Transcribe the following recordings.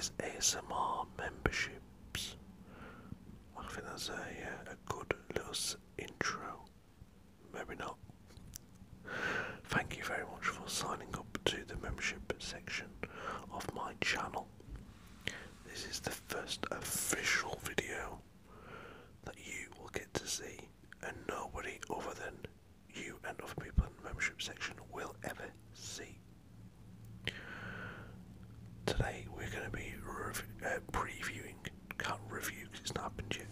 is ASMR memberships. I think that's a good little intro. Maybe not. Thank you very much for signing up to the membership section of my channel. This is the first official video that you will get to see, and nobody other than you and other people in the membership section will ever see. Today we're going to be previewing, can't review because it's not happened yet,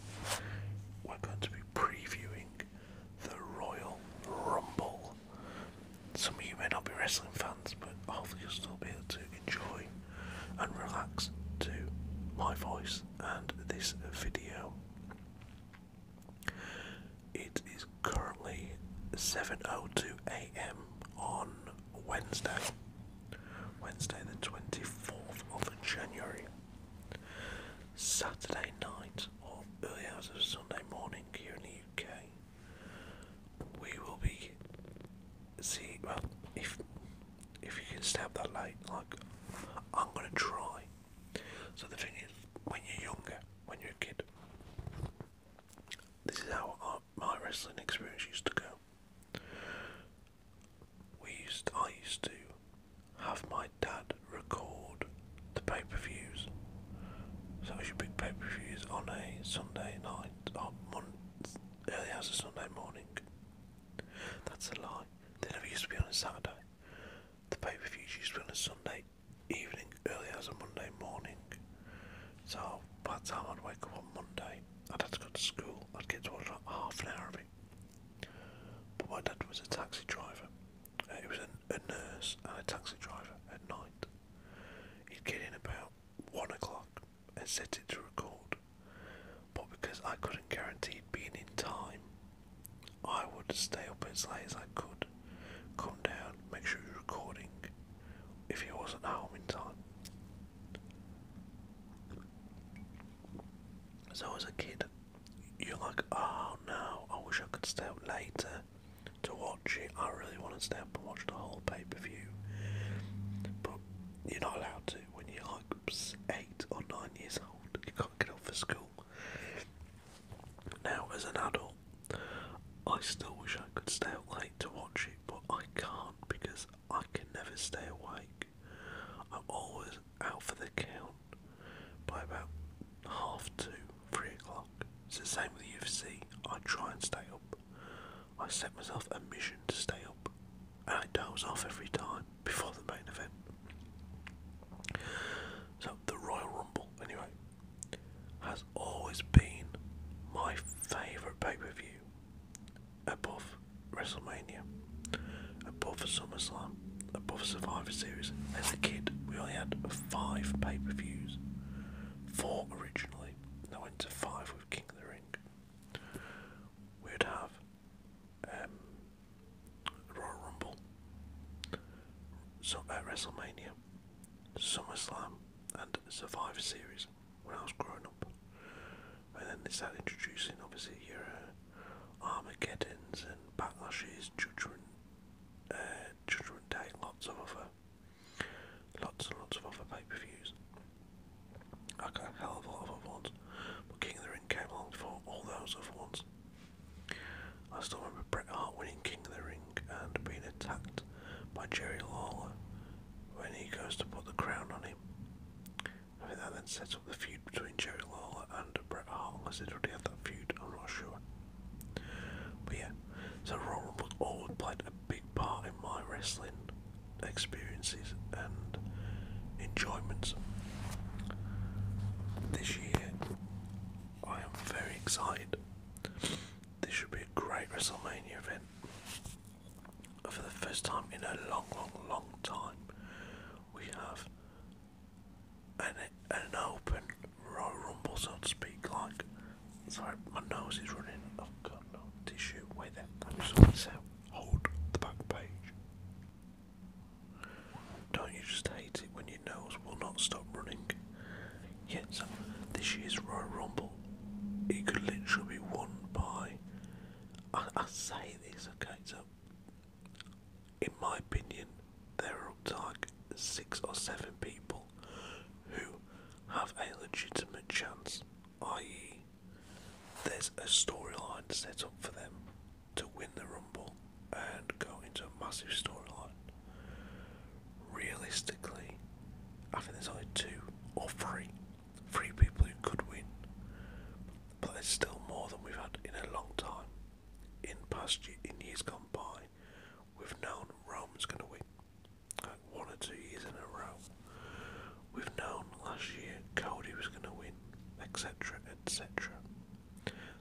we're going to be previewing the Royal Rumble. Some of you may not be wrestling fans, but hopefully you'll still be able to enjoy and relax to my voice and this video. It is currently 7:02 AM on Wednesday the 24th of January. Saturday night or early hours of Sunday morning here in the UK. We will be if you can stay up that late, like I'm gonna try. So the thing is, when you're younger, when you're a kid, this is how my wrestling experience used to go. I used to have my dad record the pay-per-views. So it was your big pay-per-views on a Sunday night, or early hours of Sunday morning. That's a lie. They never used to be on a Saturday. The pay-per-views used to be on a Sunday evening, early hours of Monday morning. So by the time I'd wake up on Monday, I'd have to go to school. I'd get to watch like half an hour of it. But my dad was a taxi driver. He was a nurse and a taxi driver at night. He'd get in about 1 o'clock and set it to record. But because I couldn't guarantee being in time, I would stay up as late as I could, come down, make sure he was recording if he wasn't home in time. So as a kid, you're like, oh no, I wish I could stay up later to watch it. I really want to stay up and watch the whole pay-per-view. But you're not allowed to when you're like 8 or 9 years old. You can't get up for school. Now, as an adult, I still wish I could stay up late to watch it, but I can't because I can never stay awake. I'm always out for the count by about 2:30, 3 o'clock. It's the same with UFC. I try and stay up. I set myself a mission to stay up, and I doze off every time before the main event. So the Royal Rumble, anyway, has always been my favourite pay-per-view, above WrestleMania, above SummerSlam, above Survivor Series. As a kid, we only had 5 pay-per-views, 4 originally, and I went to 5 with King of the Ring. We'd have Royal Rumble, WrestleMania, SummerSlam, and Survivor Series when I was growing up. And then they started introducing, obviously, your Armageddons and Backlashes, Judgment Day, lots and lots of other pay-per-views. I got a hell of a lot of other ones, but King of the Ring came along for all those other ones. I still remember Bret Hart winning King of the Ring and being attacked by Jerry Lawler when he goes to put the crown on him. I think that then sets up the feud between Jerry Lawler and Bret Hart, unless they'd already had that feud, I'm not sure. But yeah, so Royal Rumble always played a big part in my wrestling experiences and enjoyments. This year, I am very excited. This should be a great WrestleMania event. For the first time in a long time, we have an open Royal Rumble, so to speak. Like, sorry, my nose is running. Oh god, no tissue. Wait there. Let me sort this out. Hold the back page. Don't you just hate it when your nose will not stop running? Yeah, so this year's Royal Rumble, it could literally be won by. I say this, okay, so in my opinion, there are up to like 6 or 7 people who have a legitimate chance, i.e., there's a storyline set up for them to win the Rumble and go into a massive storyline. Realistically, I think there's only two or three people who could win, but it's still more than we've had in a long time. In years gone by, we've known Roman's going to win, like 1 or 2 years in a row. We've known last year Cody was going to win, etc., etc.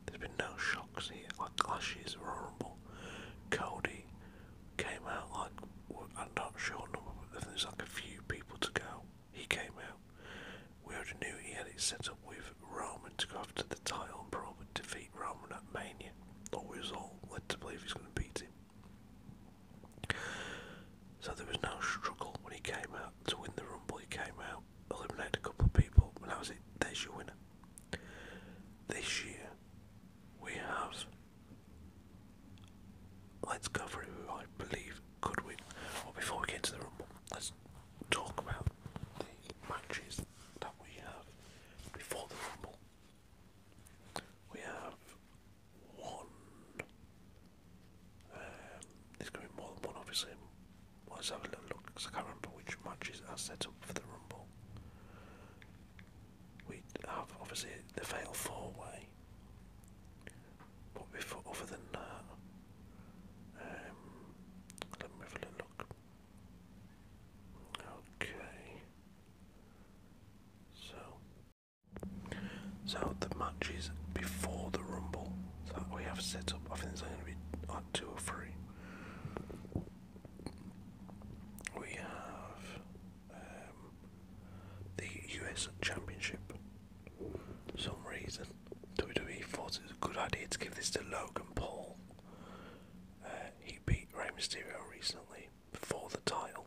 There's been no shocks here. Like last year's Royal Rumble, Cody came out like, I'm not sure number, but there's like a few people to go. He came out. We already knew he had it set up with Roman to go after the title and probably defeat Roman at Mania. Or we was all led to believe he's going to beat him. So there was no struggle when he came out to win the Rumble. He came out, eliminated a couple of people, and that was it. There's your winner. This year, we have. Let's go through who I believe could win. Well, before we get to the Rumble, let's talk about the matches that we have before the Rumble. We have one. There's going to be more than one, obviously. Let's have a little look, because I can't remember which matches are set up for the Rumble. We have, obviously, the Fatal 4-Way. But before, other than that, let me have a little look. Okay. So the matches before the Rumble that we have set up, I think there's only going to be like 2 or 3. We have the US Championship. For some reason, WWE thought it was a good idea to give this to Logan Paul. He beat Rey Mysterio recently for the title.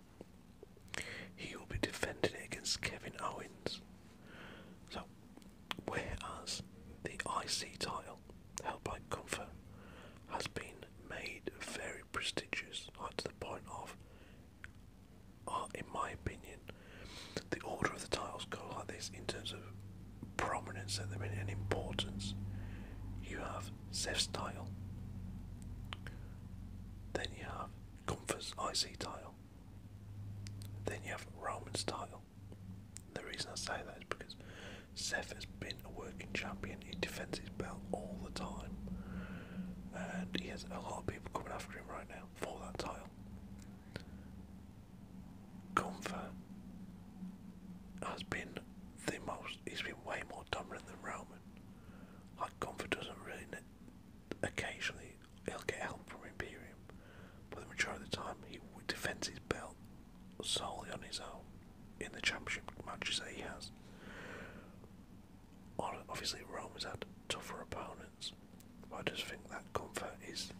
He will be defending it against Kevin Owens. So, whereas the IC title, held by Gunther, has been made very prestigious, like to the point of, in my opinion, the order of the titles go like this in terms of prominence at them and importance. You have Seth's title, then you have Gunther's IC title, then you have Roman's title. The reason I say that is because Seth has been a working champion. He defends his belt all the time, and he has a lot of people coming after him right now for that title. Gunther has been he's been way more dominant than Roman. Like, Gunther doesn't really occasionally, he'll get help from Imperium, but the majority of the time he defends his belt solely on his own in the championship matches that he has. Obviously Roman's had tougher opponents, but I just think that Gunther he's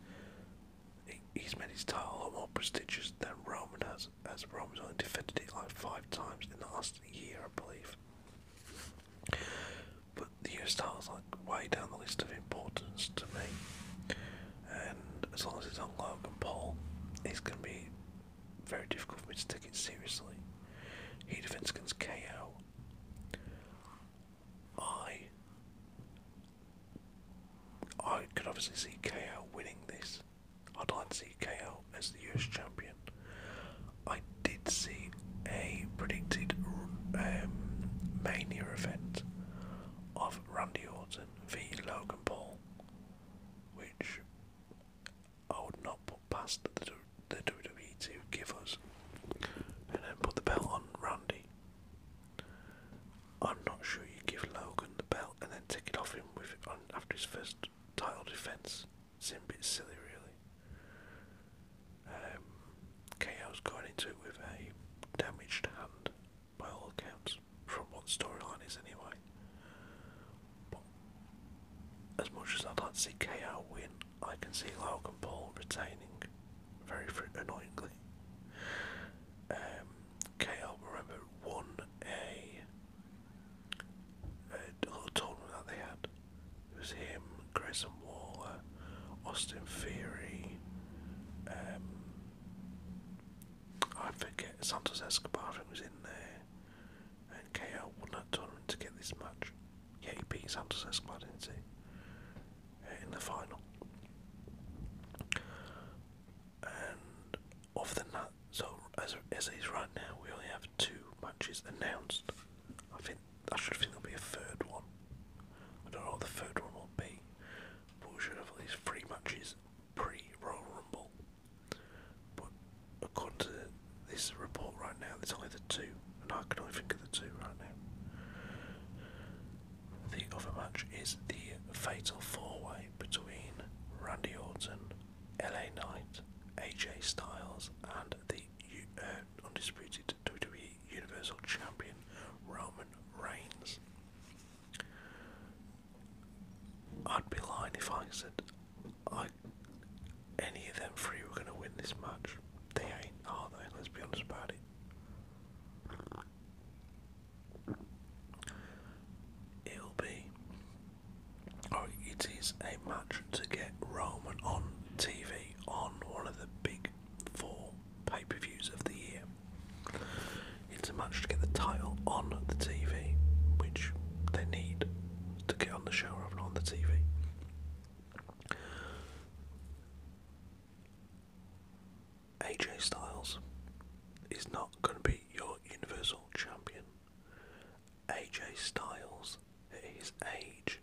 made his title a lot more prestigious than Roman has, as Roman's only defended it like 5 times in the last year, I believe. But the US title's like way down the list of importance to me, and as long as it's on Logan Paul, it's going to be very difficult for me to take it seriously. He defends against KO. I could obviously see KO winning this. I'd like to see KO as the US champion. I did see a predicted Mania event of Randy Orton v Logan Paul, which I would not put past the WWE to give us, and then put the belt on Randy. I'm not sure you give Logan the belt and then take it off him after his first title defense. Seems a bit silly, really. KO's going into it with a damaged hand, by all accounts, from what the storyline is anyway. But as much as I'd like to see KO win, I can see Logan Paul retaining very annoyingly. KO, remember, won a little tournament that they had. It was him, Grayson Waller, Austin Theory, I forget, Santos Escobar I think was in there, and KO won that tournament to get this match. Yeah, he beat Santos Escobar, didn't he? In the final. And other than that, so as it is right now, we only have 2 matches announced. I should think there'll be a third one. I don't know what the third one will be, but we should have at least 3 matches pre-Royal Rumble. But according to this report right now, there's only the 2, and I can only think of the 2 right now. The other match is the Fatal 4-Way between Randy Orton, LA Knight, AJ Styles, and the undisputed WWE Universal Champion Roman Reigns. I'd be lying if I said any of them 3 were going to win this match. They ain't, are they? Let's be honest about it. It is a match to get Roman on TV on one of the big 4 pay-per-views of the year. It's a match to get the title on the TV, which they need to get on the show rather than on the TV. AJ Styles is not going to be your Universal Champion. AJ Styles, at his age,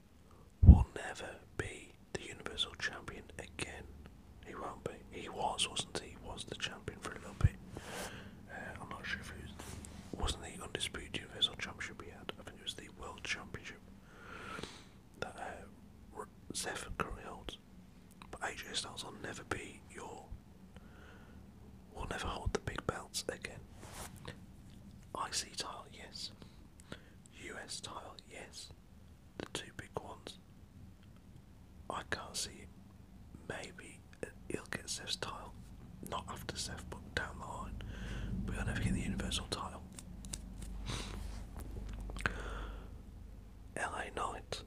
will never be the Universal Champion again. He won't be. He was, wasn't he? He was the champion for a little bit. I'm not sure if it wasn't the undisputed Universal Championship he had. I think it was the World Championship that Seth currently holds. But AJ Styles will never be will never hold the big belts again. IC title, yes. US title, yes. The 2 big ones. I can't see it. Maybe he'll get Seth's title. Not after Seth, but down the line. But he'll never get the Universal title. LA Knight.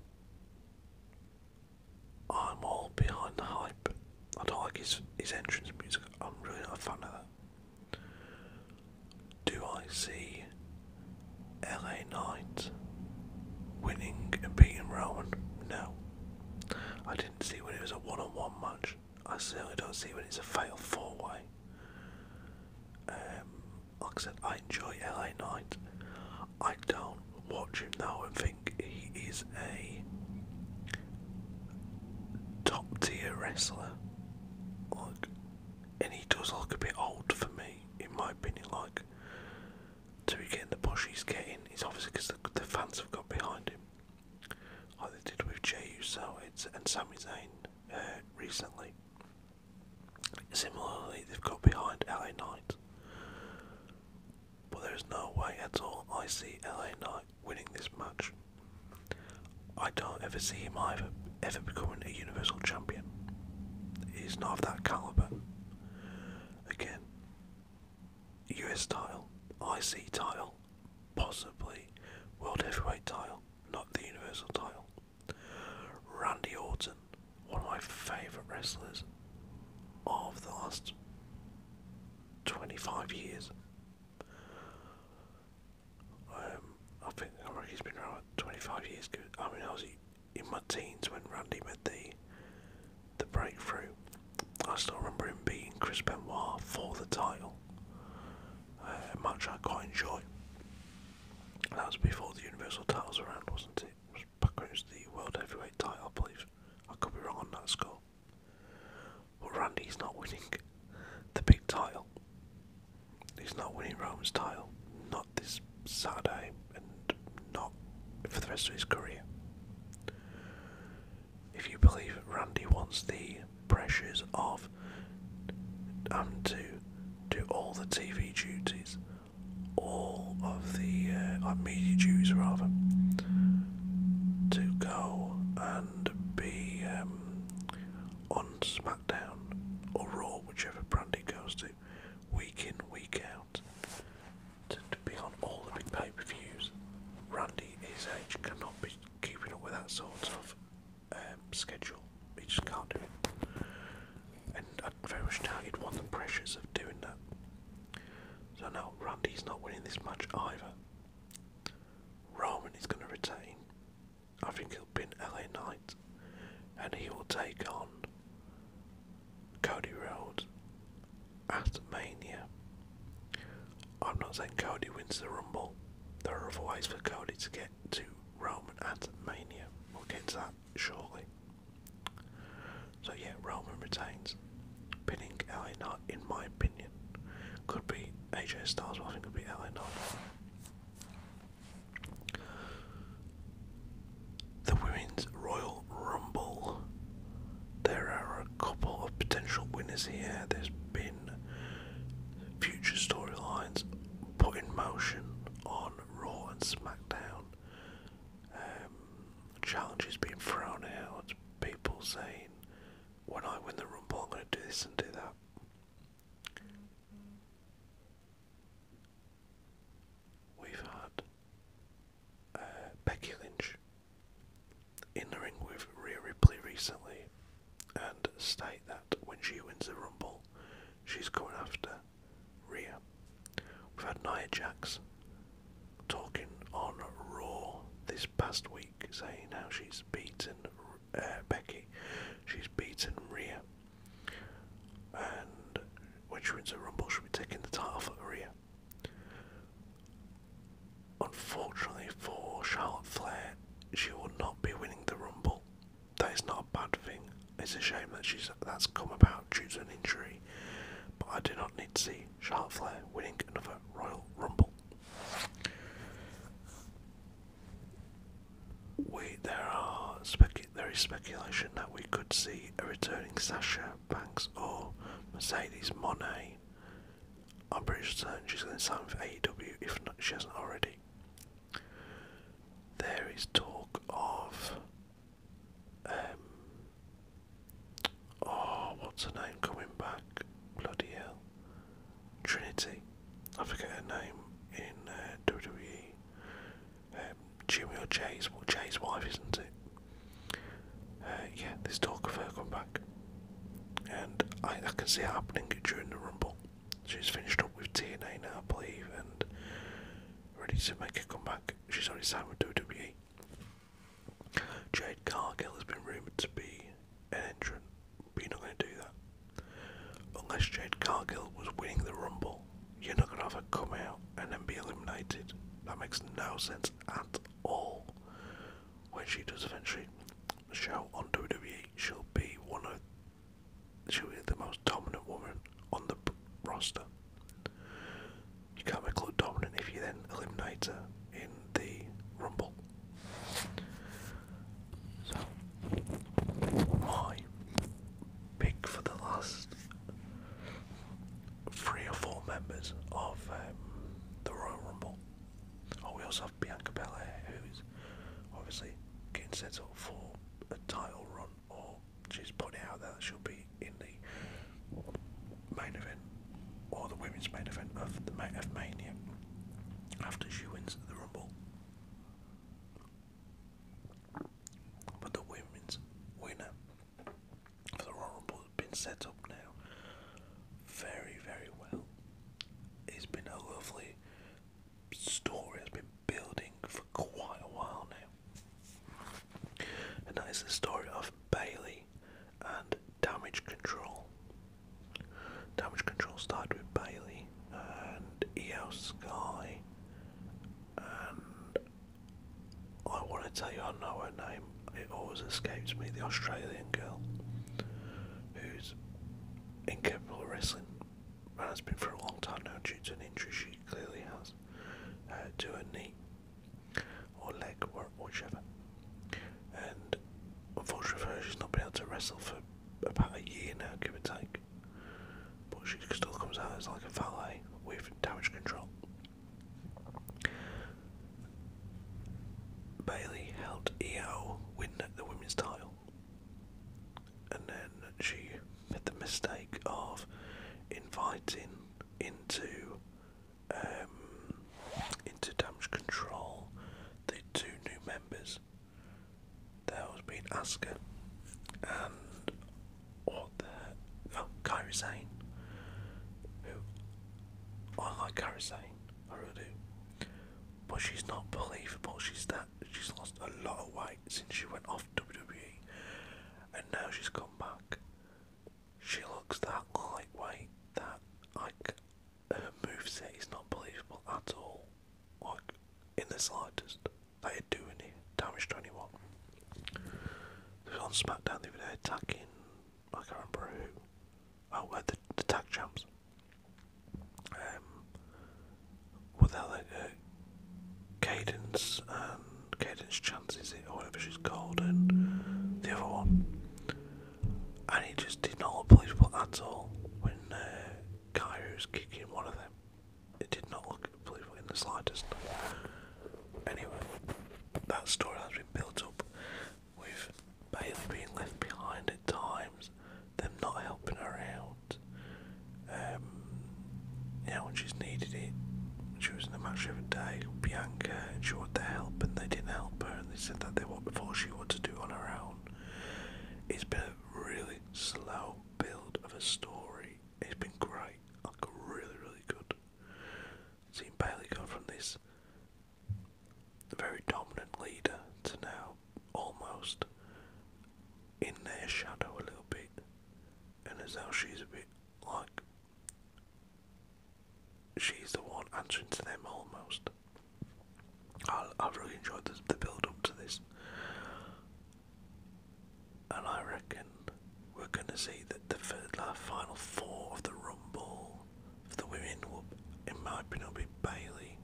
I'm all behind the hype. I don't like his entrance music. I'm really not a fan of that. Do I see LA Knight winning and beating Roman? No. I didn't see when it was a one-on-one match. I certainly don't see when it's a fatal 4-way. Like I said, I enjoy LA Knight. I don't watch him though and think he is a top tier wrestler. And he does look a bit old for me, in my opinion. Like, to be getting the push he's getting, it's obviously because the fans have got behind him, like they did with Jey Uso and Sami Zayn recently. Similarly, they've got behind LA Knight, but there is no way at all I see LA Knight winning this match. I don't ever see him ever becoming a Universal Champion. He's not of that caliber. Again, US title, IC title, possibly World Heavyweight title, not the Universal title. Randy Orton, one of my favourite wrestlers of the last 25 years. I think he's been around 25 years. I mean, I was in my teens when Randy made the breakthrough. I still remember him beating Chris Benoit for the title, a match I quite enjoyed. That was before the Universal titles were around, wasn't it? It was back when it was the World Heavyweight title, I believe. I could be wrong on that score. But Randy's not winning the big title. He's not winning Roman's title. Not this Saturday, and not for the rest of his career. If you believe Randy wants the pressures of to do all the TV duties, all of the media duties rather, to go and be on SmackDown or Raw, whichever brand he goes to, week in, week out, to be on all the big pay-per-views. Randy, his age, cannot be keeping up with that sort of schedule. He just can't do it. And I very much doubt he'd want the pressures of doing that. So no, Randy's not winning this match either. Roman is going to retain. I think he'll pin LA Knight, and he will take on Cody Rhodes at Mania. I'm not saying Cody wins the Rumble. There are other ways for Cody to get to Roman at Mania. We'll get to that shortly. So yeah, Roman retains, pinning LA Knight in my opinion. Could be AJ Styles, but I think it could be LA Knight. The Women's Royal Rumble. There are a couple of potential winners here. There's been future storylines put in motion on Raw and SmackDown. Challenges being thrown out. People saying, when I win the Rumble, I'm going to do this and do that. We've had Becky Lynch in the ring with Rhea Ripley recently and state that when she wins the Rumble, she's going after Rhea. We've had Nia Jax talking on Raw this past week, saying how she's beaten Becky, she's beaten Rhea, and when she wins the Rumble, she'll be taking the title for Rhea. Unfortunately for Charlotte Flair, she will not be winning the Rumble. That is not a bad thing. It's a shame that that's come about due to an injury, but I do not need to see Charlotte Flair winning another Royal Rumble. There is speculation that we could see a returning Sasha Banks or Mercedes Moné. I'm pretty certain she's going to sign with AEW if not, she hasn't already. There is talk of what's her name coming back? Bloody hell. Trinity. I forget her name in WWE. Jimmy or Jay's wife, isn't it? Yeah, there's talk of her coming back, and I can see it happening during the Rumble. She's finished up with TNA now, I believe, and ready to make a comeback. She's already signed with WWE. Jade Cargill has been rumoured to be an entrant, but you're not going to do that. Unless Jade Cargill was winning the Rumble, you're not going to have her come out and then be eliminated. That makes no sense at all. When she does eventually show on WWE, she'll be the most dominant woman on the roster. You can't make her look dominant if you then eliminate her in the Rumble. So, my pick for the last 3 or 4 members of the Royal Rumble. We also have Bianca Belair, who's obviously getting set up for a title run, or she's putting out there that she'll be in the main event or the women's main event of Mania after she wins the Rumble. But the women's winner for the Royal Rumble has been set up now very, very well. It's been a lovely story, has been building for quite a while now, and that is the story of Bayley and Damage Control. Damage Control started with Bayley and Io Sky, and I want to tell you, I know her name, it always escapes me, the Australian girl who's incapable of wrestling and has been for a long time now due to an injury she clearly has to her knee or leg or whichever, and unfortunately for her, she's not been able to wrestle for about a year now, give or take, but she still comes out as like a valet with Damage Control. Bayley helped Io win the women's title, and then she made the mistake of inviting into Damage Control the 2 new members. There was being Asuka and Kairi Sane, who I like Kairi Sane, I really do, but she's not believable. she's lost a lot of weight since she went off WWE, and now she's come back. She looks that lightweight that like her moveset is not believable at all. Like in the slightest. They are doing it. Damage to anyone. They were on SmackDown the other day attacking, I can't remember who. Oh, the tag champs. What the hell Cadence and Cadence Chances it or whatever she's called, and the other one. And it just did not look believable at all when Kairi was kicking one of them. It did not look believable in the slightest. Anyway, that story has been built up with Bayley being left behind at times, them not helping her out. When she's needed it, she was in the match the other day, Bianca, and she wanted their help, and they didn't help her, and they said that they thought she wanted to do on her own. It's been a really slow build of a story. It's been great, like really, really good. Seeing Bayley go from this very dominant leader to now almost in their shadow a little bit, and as though she's a bit like she's the one answering to them almost. I've really enjoyed the build up to this, and I reckon we're going to see that the final four of the Rumble for the women will, in my opinion, be Bayley,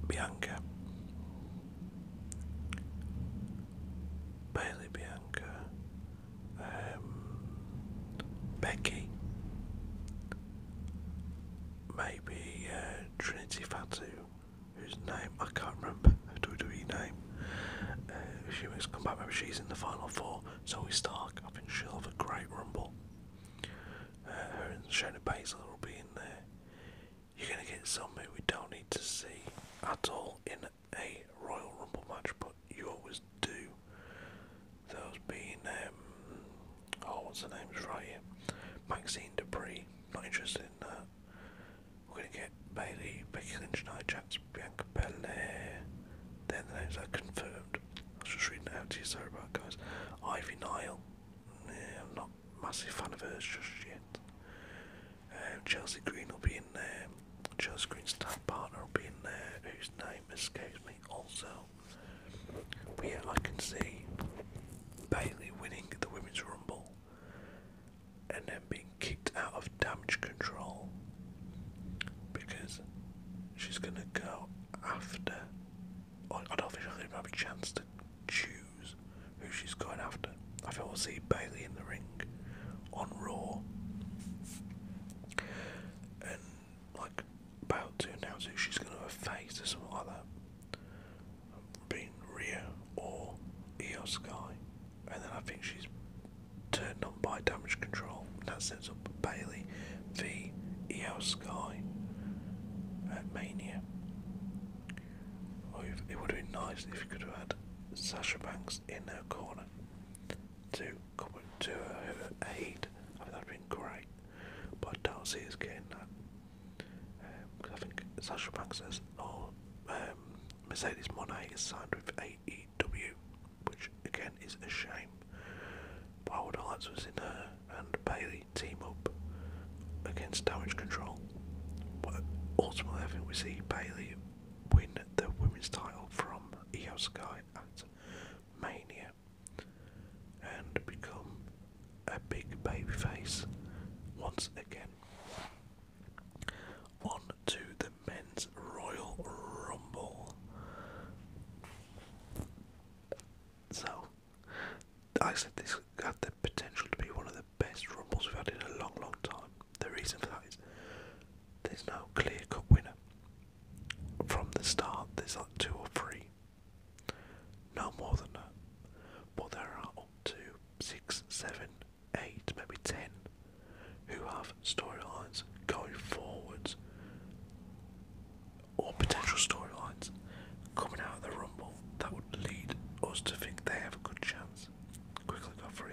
Bianca, Becky, maybe Trinity Fatu, whose name I can't remember, her WWE name. She must come back, maybe she's in the final four. Zoe Stark, I think she'll have a great Rumble. Her and Shayna Baszler will be in there. You're going to get somebody we don't need to see at all in a Royal Rumble match, but you always do. Those being, what's her name is right here? Maxine Dupree, not interested in that. We're going to get Bayley, Becky Lynch, Nia Jax, Bianca Belair. Then the names are confirmed. I was just reading it out to you, sorry about that, guys. Ivy Nile. Yeah, I'm not a massive fan of hers just yet. Chelsea Green will be in there. Chelsea Green's tag partner will be in there, whose name escapes me also. But yeah, I can see Bayley winning the Women's Rumble and then being kicked out of Damage Control because she's going to go after. I don't think she'll even have a chance to choose who she's going after. I think we'll see Bayley in the ring on Raw and like about to announce who she's going to face or something like that, being Rhea or Io Sky, and then I think she's turned on by Damage Control. That sets up Bayley v Io Sky at Mania. It would have been nice if you could have had Sasha Banks in her corner to come to her aid. I think that would have been great, but I don't see us getting that. Because I think Sasha Banks has, Mercedes Moné is signed with AEW, which again is a shame. But I would have liked to have seen her and Bayley team up against Damage Control. But ultimately, I think we see Bayley win the women's title from Io Sky at Mania and become a big babyface once again. On to the men's Royal Rumble. So, I said this had the potential to be one of the best Rumbles we've had in a long, long time. The reason for that is there's no clear-cut winner. From the start, there's like 2 or 3. No more than that. But there are up to 6, 7, 8, maybe 10 who have storylines going forwards or potential storylines coming out of the Rumble that would lead us to think they have a good chance. Quickly go through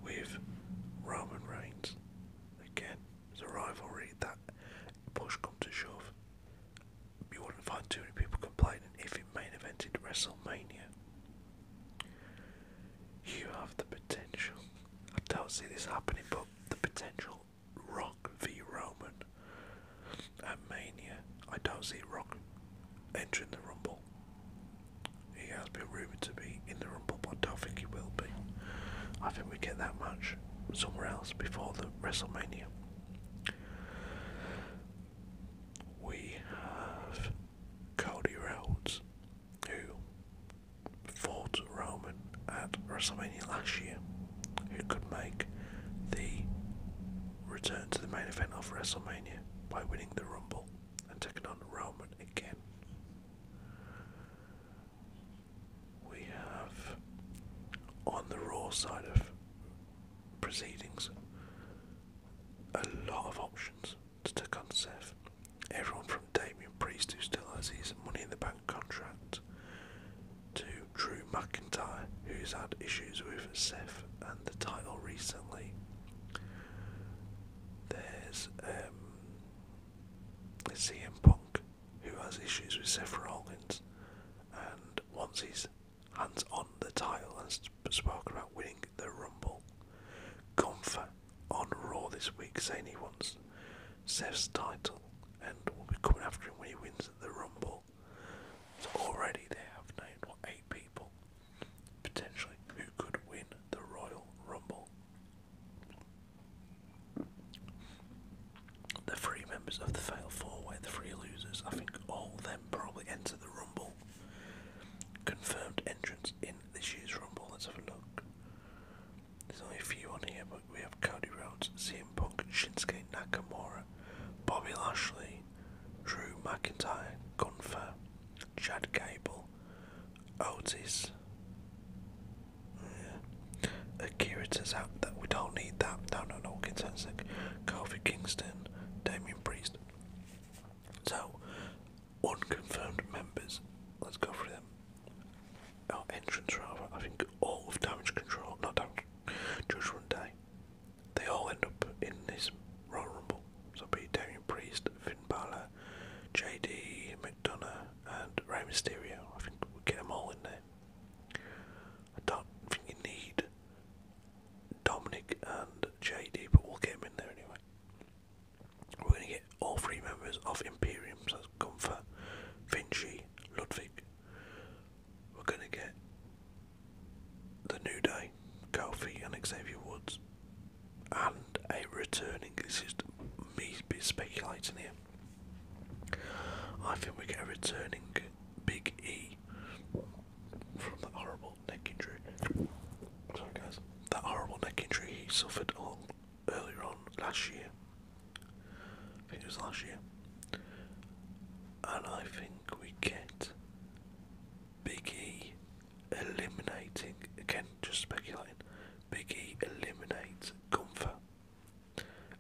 with Roman Reigns. Again, it's a rivalry that, push come to shove, you wouldn't find too many people complaining if it main evented WrestleMania. You have the potential, I don't see this happening, but the potential Rock v Roman at Mania. I don't see Rock entering the Rumble. He has been rumoured to be in the Rumble, but I don't think he will be. I think we get that match somewhere else before the WrestleMania. We have Cody Rhodes, who fought Roman at WrestleMania last year, who could make the return to the main event of WrestleMania by winning the Rumble and taking on Roman again. We have, on the Raw side of proceedings, a lot of options to take on Seth. Everyone from Damian Priest, who still has his Money in the Bank contract, to Drew McIntyre, who's had issues with Seth and the title recently. There's CM Punk, who has issues with Seth Rollins and wants his hands on the title and spoken about winning the Rumble. Gunther on Raw this week saying he wants Seth's title and will be coming after him when he wins the Rumble. So already they have named 8 people potentially who could win the Royal Rumble. The 3 members of the Fatal 4-Way, the 3 losers, I think all of them probably enter the Rumble. Confirmed entrance in this year's Rumble. Let's have a look. There's only a few on here, but we have Cody Rhodes, CM Punk, Shinsuke Nakamura, Bobby Lashley, Drew McIntyre, Gunther, Chad Gable, Otis, Akira Tozawa. That we don't need that. No, we'll get to that in a sec. Kofi Kingston, Damian Priest. So, unconfirmed members. Let's go through them. Our entrance, rather. I think all of Damage Control, not Damage, Judgment Day, they all end up in this Royal Rumble. So it'll be Damian Priest, Finn Balor, JD, McDonough, and Rey Mysterio. I think we'll get them all in there. I don't think you need Dominic and JD, but we'll get them in there anyway. We're going to get all 3 members of Imperium, so that's Gunther, Vinci, Ludwig. We're going to get the New Day, Kofi and Xavier Woods, and a returning, this is me speculating here, I think we get a returning Big E from that horrible neck injury. Sorry guys, that horrible neck injury he suffered earlier on last year. I think it was last year. And I think we get Big E eliminating, again just speculating, Big E eliminates Gunther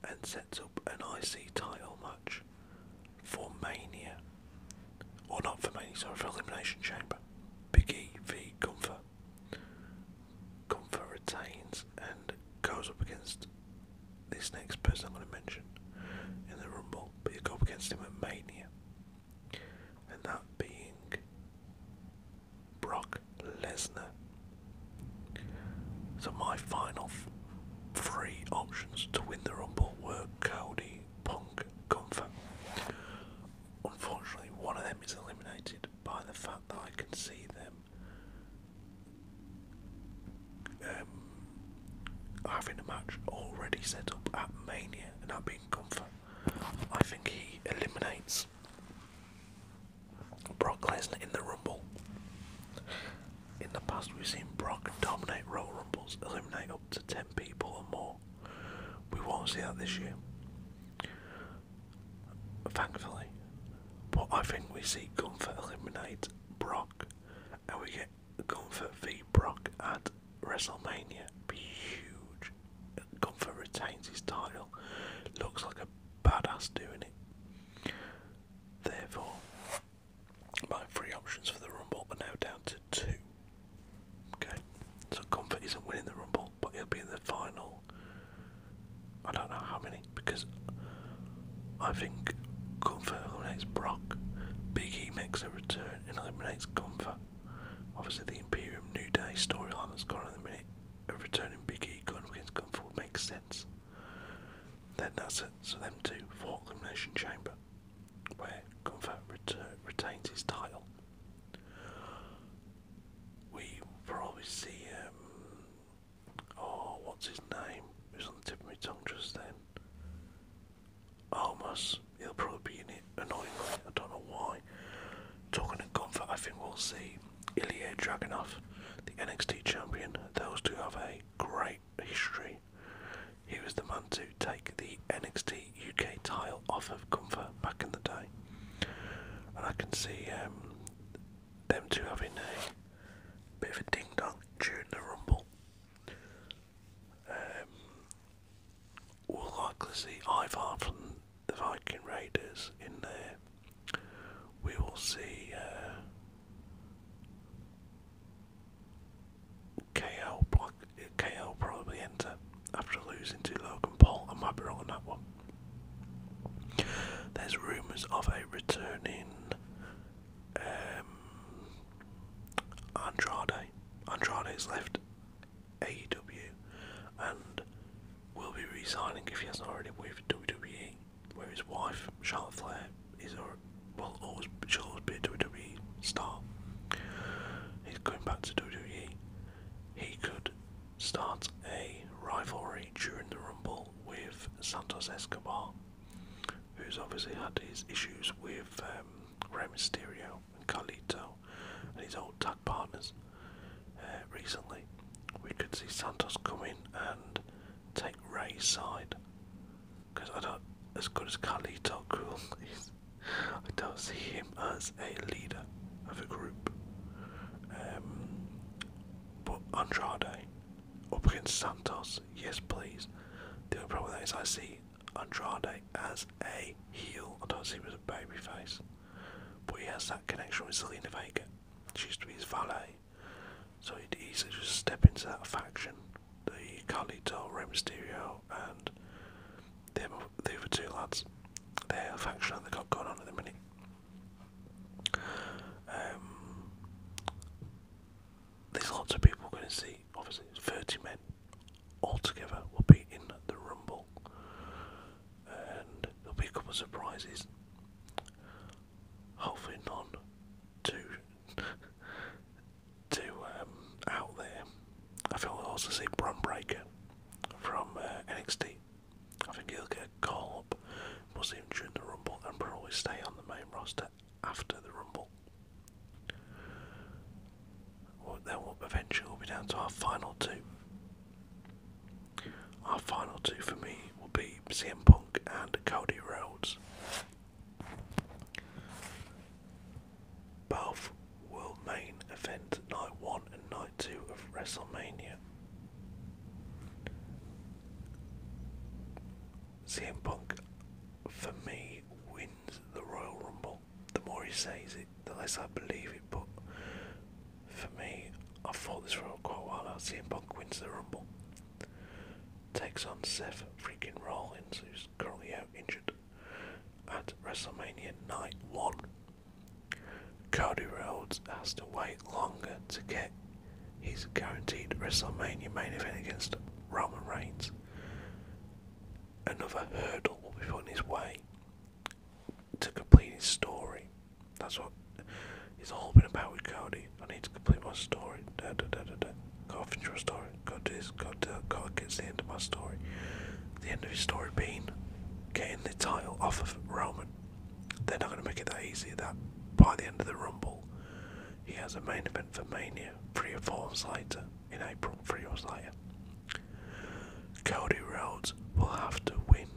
and sets up an IC title match for Mania. Or not for Mania, sorry, for Elimination Chamber. Big E v Gunther. Gunther retains and goes up against this next person I'm going to mention in the Rumble, but you go up against him at Mania. And that being Brock Lesnar. So my final 3 options to win the Rumble were Cody, Punk, Gunther. Unfortunately, one of them is eliminated by the fact that I can see them having a match already set up at Mania, and that being Gunther. I think he eliminates Brock Lesnar in the Rumble. In the past, we've seen Brock dominate Royal Rumbles, eliminate up to 10 people or more. We won't see that this year, thankfully. But I think we see Gunther eliminate Brock, and we get Gunther v Brock at WrestleMania. Be huge. Gunther retains his title. Looks like a badass doing it. Therefore, my 3 options for the Rumble are now down to 2. Okay, so Gunther isn't winning the Rumble, but he'll be in the final I think Gunther eliminates Brock. Big E makes a return and eliminates Gunther. Obviously, the Imperium New Day storyline that's gone in the minute. A returning Big E going against Gunther would make sense. Then that's it. So them two for Elimination Chamber, where Gunther retains his title. We probably see, what's his name? It was on the tip of my tongue just then. Almost. He'll probably be in it annoyingly. I don't know why. Talking of Gunther, I think we'll see Ilya Dragunov, the NXT champion. Those two have a great history. He was the man to take the NXT UK title off of Gunther back in the day. And I can see them two having a bit of a ding dong during the Rumble. We'll likely see Ivar from the Viking Raiders in there. We will see KO probably enter after losing to Logan Paul. I might be wrong on that one. There's rumours of a returning Andrade. Andrade's left AEW and will be re-signing, if he hasn't already, with WWE, where his wife Charlotte Flair she'll always be a WWE star. He's going back to WWE. He could start a rivalry during the Rumble with Santos Escobar, who's obviously had his issues with Rey Mysterio and Carlito and his old tag partners. Recently, we could see Santos come in and take Rey's side, because as good as Carlito Cool is, I don't see him as a leader of a group. But Andrade up against Santos, yes please. The only problem with that is I see Andrade as a heel. I don't see him as a babyface. But he has that connection with Zelina Vega. She used to be his valet. So he'd easily just step into that faction. The Carlito, Rey Mysterio and the other two lads. They're a faction that they've got going on at the minute. There's lots of people we're going to see. Obviously 30 men altogether will be in the Rumble. And there'll be a couple of surprises. Hopefully none too out there. I think we'll also see Bron Breakker from NXT. I think he'll get a call up. We'll see him during the Rumble and probably stay on the main roster after the Rumble. Then eventually we'll be down to our final two. Our final two for me will be CM Punk and Cody Rhodes. Both will main event night 1 and night 2 of WrestleMania. CM Punk, for me, wins the Royal Rumble. The more he says it, the less I believe it, but for me, I've thought this for quite a while now. CM Punk wins the Rumble. Takes on Seth freaking Rollins, who's currently out injured, at WrestleMania Night 1. Cody Rhodes has to wait longer to get his guaranteed WrestleMania main event against Roman Reigns. Another hurdle will be put in his way to complete his story. That's what it's all been about with Cody. I need to complete my story. Gotta finish my story. Gotta do this. Gotta get to the end of my story. The end of his story being getting the title off of Roman. They're not going to make it that easy. That by the end of the Rumble, he has a main event for Mania 3 or 4 months later, in April, 3 months later. Cody Rhodes will have to win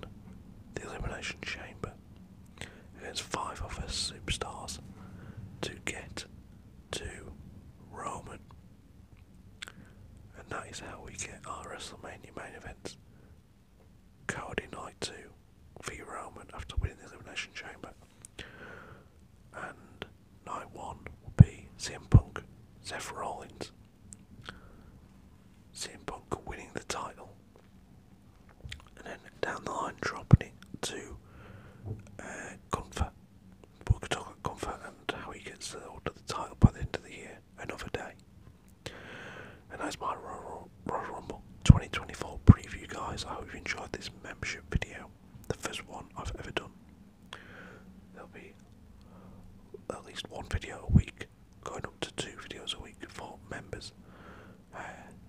the Elimination Chamber against 5 other superstars to get to Roman. And that is how we get our WrestleMania main events. Cody Night 2 v Roman after winning the Elimination Chamber. And Night 1 will be CM Punk, Seth Rollins. CM Punk winning the title. And then down the line dropping it to guys, I hope you enjoyed this membership video, the first one I've ever done. There'll be at least one video a week, going up to 2 videos a week for members.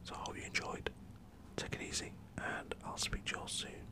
So I hope you enjoyed. Take it easy, and I'll speak to you all soon.